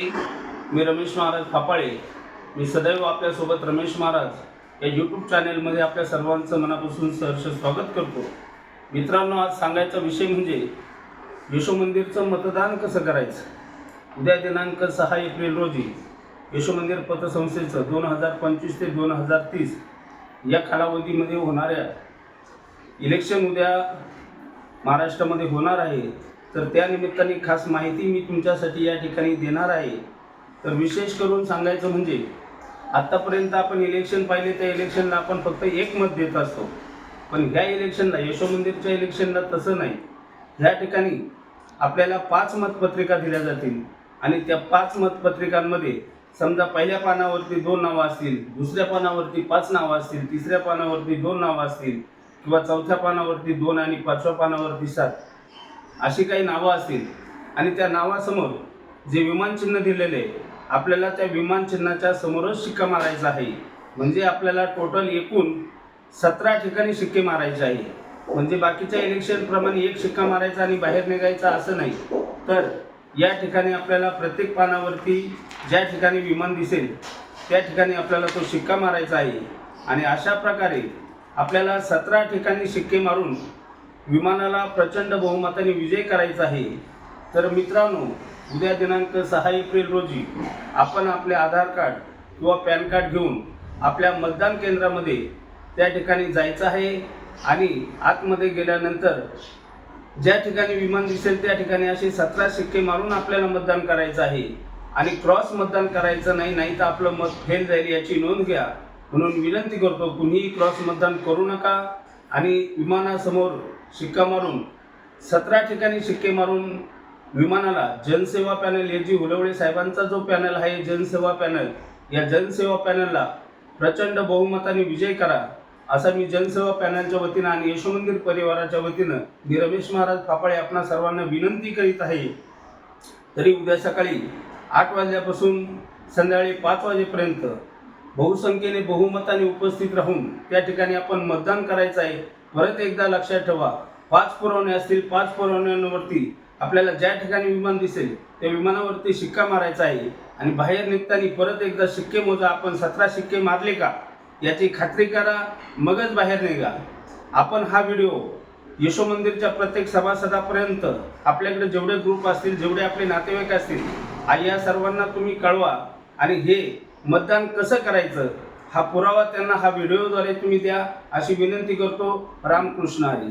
मी रमेश महाराज फापाळे. मी सदैव आपल्यासोबत रमेश महाराज या यूट्यूब चॅनेलमध्ये आपल्या सर्वांचं मनापासून सहर्ष स्वागत करतो. मित्रांनो, आज सांगायचा विषय म्हणजे यशो मंदिरचं मतदान कसं करायचं. उद्या दिनांक 6 एप्रिल रोजी यशो मंदिर पतसंस्थेचं 2025 ते 2030 या कालावधीमध्ये होणाऱ्या इलेक्शन उद्या महाराष्ट्रामध्ये होणार आहे. तर त्या निमित्ताने खास माहिती मी तुमच्यासाठी या ठिकाणी देणार आहे. तर विशेष करून सांगायचं म्हणजे आत्तापर्यंत आपण इलेक्शन पाहिले, त्या इलेक्शनला आपण फक्त एक मत देत असतो, पण ह्या इलेक्शनला, यशो मंदिरच्या इलेक्शनला तसं नाही. ह्या ठिकाणी आपल्याला 5 मतपत्रिका दिल्या जातील आणि त्या 5 मतपत्रिकांमध्ये समजा पहिल्या पानावरती 2 नावं असतील, दुसऱ्या पानावरती 5 नावं असतील, तिसऱ्या पानावरती 2 नावं असतील किंवा चौथ्या पानावरती 2 आणि 5व्या पानावरती 7 अशी काही नावं असतील आणि त्या नावासमोर जे विमान चिन्ह दिलेले आहे, आपल्याला त्या विमान चिन्हाच्या समोरच शिक्का मारायचा आहे. म्हणजे आपल्याला टोटल एकूण 17 ठिकाणी शिक्के मारायचे आहे. म्हणजे बाकीच्या इलेक्शनप्रमाणे एक शिक्का मारायचा आणि बाहेर निघायचा असं नाही. तर या ठिकाणी आपल्याला प्रत्येक पानावरती ज्या ठिकाणी विमान दिसेल त्या ठिकाणी आपल्याला तो शिक्का मारायचा आहे आणि अशा प्रकारे आपल्याला 17 ठिकाणी शिक्के मारून विमानाला प्रचंड बहुमताने विजय करायचा आहे. तर मित्रांनो, उद्या दिनांक 6 एप्रिल रोजी आपण आपले आधार कार्ड किंवा पॅन कार्ड घेऊन आपल्या मतदान केंद्रामध्ये त्या ठिकाणी जायचं आहे आणि आतमध्ये गेल्यानंतर ज्या ठिकाणी विमान दिसेल त्या ठिकाणी असे 17 शिक्के मारून आपल्याला मतदान करायचं आहे आणि क्रॉस मतदान करायचं नाही, नाही तर आपलं मत फेल जाईल याची नोंद घ्या. म्हणून विनंती करतो, कुणीही क्रॉस मतदान करू नका आणि विमानासमोर शिक्का मारून 17 ठिकाणी शिक्के मारून विमानाला जनसेवा पॅनल, हे जी हुलवळे साहेबांचा जो पॅनल आहे जनसेवा पॅनल, या जनसेवा पॅनलला प्रचंड बहुमताने विजय करा असं मी जनसेवा पॅनलच्या वतीनं आणि यशो मंदिर परिवाराच्या वतीनं मी रमेश महाराज फापाळे आपणा सर्वांना विनंती करीत आहे. तरी उद्या सकाळी 8 वाजल्यापासून संध्याकाळी 5 वाजेपर्यंत बहुसंख्येने बहुमताने उपस्थित राहून त्या ठिकाणी आपण मतदान करायचं आहे. परत एकदा लक्षात ठेवा, 5 पुरवणे असतील, 5 पुरवण्यांवरती आपल्याला ज्या ठिकाणी विमान दिसेल त्या विमानावरती शिक्का मारायचा आहे आणि बाहेर निघताना परत एकदा शिक्के मोजा. आपण 17 शिक्के मारले का याची खात्री करा, मगच बाहेर निघा. आपण हा व्हिडिओ यशो मंदिरच्या प्रत्येक सभासदापर्यंत, आपल्याकडे जेवढे ग्रुप असतील, जेवढे आपले नातेवाईक असतील, या सर्वांना तुम्ही कळवा आणि हे मतदान कसं करायचं हा पुरावा त्यांना हा व्हिडिओद्वारे तुम्ही द्या अशी विनंती करतो. रामकृष्ण हरी.